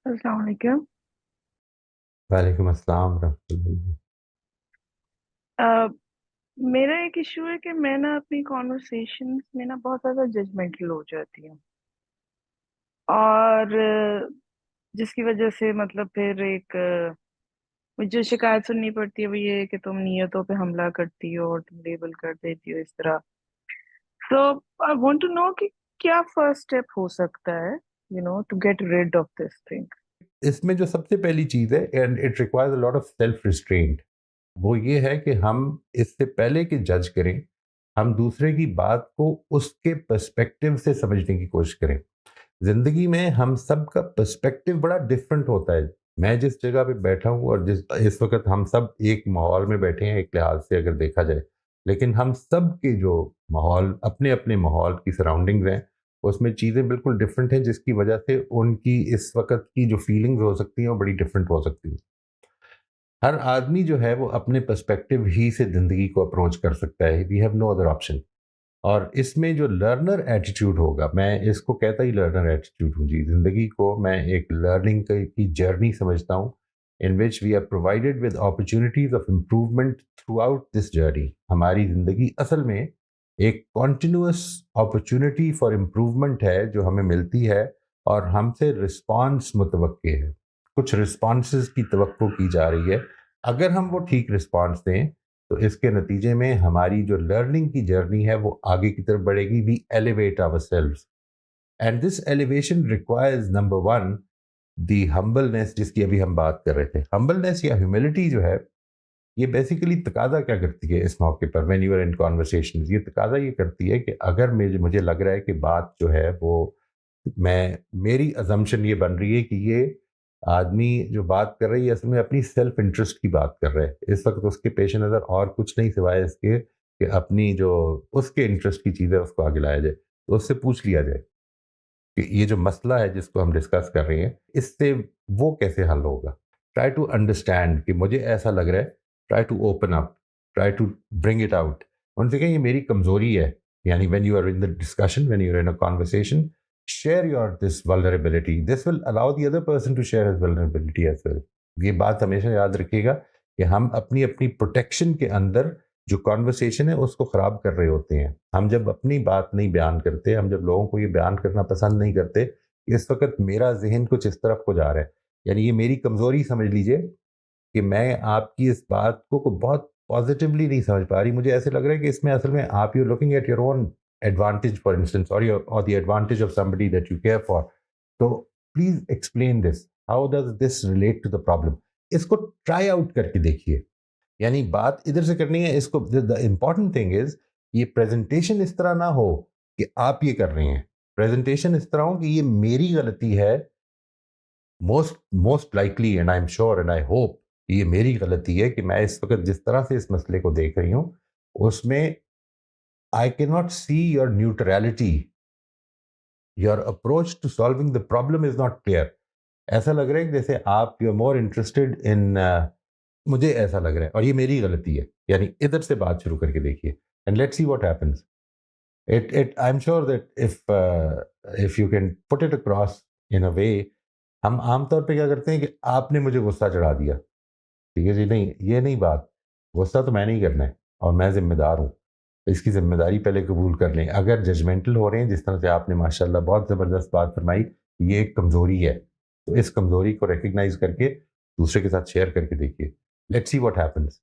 अस्सलाम वालेकुम। वालेकुम अस्सलाम रहमतुल्लाह। अ, मेरा एक इशू है कि मैं ना अपनी कॉन्वर्सेशंस में ना बहुत ज़्यादा जजमेंटल हो जाती हूँ और जिसकी वजह से मतलब फिर मुझे शिकायत सुननी पड़ती है वो ये है कि तुम नियतों पे हमला करती हो और तुम लेबल कर देती हो इस तरह। So I want to know कि क्या फर्स्ट स्टेप हो सकता है to get rid of this thing. इसमें जो सबसे पहली चीज़ है, and it requires a lot of self restraint, वो ये है कि हम इससे पहले कि जज करें, हम दूसरे की बात को उसके पर्सपेक्टिव से समझने की कोशिश करें। ज़िंदगी में हम सब का पर्सपेक्टिव बड़ा डिफरेंट होता है। मैं जिस जगह पे बैठा हूँ और जिस इस वक़्त हम सब एक माहौल में बैठे हैं एक लिहाज़ से अगर देखा जाए। लेकिन हम सब के जो माहौल अपने-अपने माहौल की सराउंडिंग्स हैं, उसमें चीज़ें बिल्कुल डिफरेंट हैं, जिसकी वजह से उनकी इस वक़्त की जो फीलिंग्स हो सकती हैं वो बड़ी डिफरेंट हो सकती हैं। हर आदमी जो है वो अपने पर्सपेक्टिव ही से ज़िंदगी को अप्रोच कर सकता है। We have no other option. और इसमें जो लर्नर एटीट्यूड होगा, मैं इसको कहता ही लर्नर एटीट्यूड हूँ जी। ज़िंदगी को मैं एक लर्निंग की जर्नी समझता हूँ, in which we are provided with opportunities of improvement throughout this journey. हमारी ज़िंदगी असल में एक कॉन्टिन्यूअस अपॉर्चुनिटी फॉर इम्प्रूवमेंट है जो हमें मिलती है, और हमसे रिस्पॉन्स मुतवक्के है। कुछ रिस्पॉन्सेज की तवक्को की जा रही है। अगर हम वो ठीक रिस्पॉन्स दें तो इसके नतीजे में हमारी जो लर्निंग की जर्नी है वो आगे की तरफ बढ़ेगी। We elevate ourselves, and this elevation requires number one the humbleness, जिसकी अभी हम बात कर रहे थे। हम्बलनेस या ह्यूमिलिटी जो है, ये बेसिकली तकाजा क्या करती है इस मौके पर, when you are in conversation, ये तकाजा ये करती है कि अगर मुझे लग रहा है कि बात जो है वो, मैं मेरी अजम्पशन ये बन रही है कि ये आदमी जो बात कर रही है असल में अपनी सेल्फ इंटरेस्ट की बात कर रहा है इस वक्त, उसके पेश नज़र और कुछ नहीं सिवाय इसके कि अपनी जो उसके इंटरेस्ट की चीज़ है उसको आगे लाया जाए। तो उससे पूछ लिया जाए कि ये जो मसला है जिसको हम डिस्कस कर रहे हैं, इससे वो कैसे हल होगा। ट्राई टू अंडरस्टैंड कि मुझे ऐसा लग रहा है, try to open up, try to bring it out. उनसे कहें ये मेरी कमजोरी है। यानी when you are in the discussion, when you are in a conversation, share your this vulnerability. This will allow the other person to share his vulnerability as well. ये बात हमेशा याद रखिएगा कि हम अपनी अपनी प्रोटेक्शन के अंदर जो कॉन्वर्सेशन है उसको ख़राब कर रहे होते हैं। हम जब अपनी बात नहीं बयान करते, हम जब लोगों को ये बयान करना पसंद नहीं करते कि इस वक्त मेरा जहन कुछ इस तरफ को जा रहा है, यानी ये मेरी कमज़ोरी समझ लीजिए कि मैं आपकी इस बात को बहुत पॉजिटिवली नहीं समझ पा रही। मुझे ऐसे लग रहा है कि इसमें असल में आप you looking at your own advantage for instance, और the advantage of somebody that you care for. तो please explain this, how does this relate to the problem. इसको ट्राई आउट करके देखिए। यानी बात इधर से करनी है इसको। द इम्पॉर्टेंट थिंग इज, ये प्रेजेंटेशन इस तरह ना हो कि आप ये कर रहे हैं। प्रेजेंटेशन इस तरह हो कि ये मेरी गलती है, most most likely, and I am sure and I hope ये मेरी गलती है कि मैं इस वक्त जिस तरह से इस मसले को देख रही हूँ उसमें I can not see your neutrality, your approach to solving the problem is not clear. ऐसा लग रहा है कि जैसे आप you are more interested in, मुझे ऐसा लग रहा है और ये मेरी गलती है। यानी इधर से बात शुरू करके देखिए, and let's see what happens. It I am sure that if you can put it across in a way. हम आमतौर पे क्या करते हैं कि आपने मुझे गुस्सा चढ़ा दिया, ठीक है जी, नहीं ये नहीं बात। गुस्सा तो मैंने ही करना है और मैं ज़िम्मेदार हूँ। तो इसकी ज़िम्मेदारी पहले कबूल कर लें। अगर जजमेंटल हो रहे हैं, जिस तरह से आपने माशाल्लाह बहुत ज़बरदस्त बात फरमाई, ये एक कमज़ोरी है, तो इस कमज़ोरी को रिकग्नाइज़ करके दूसरे के साथ शेयर करके देखिए। Let's see what happens.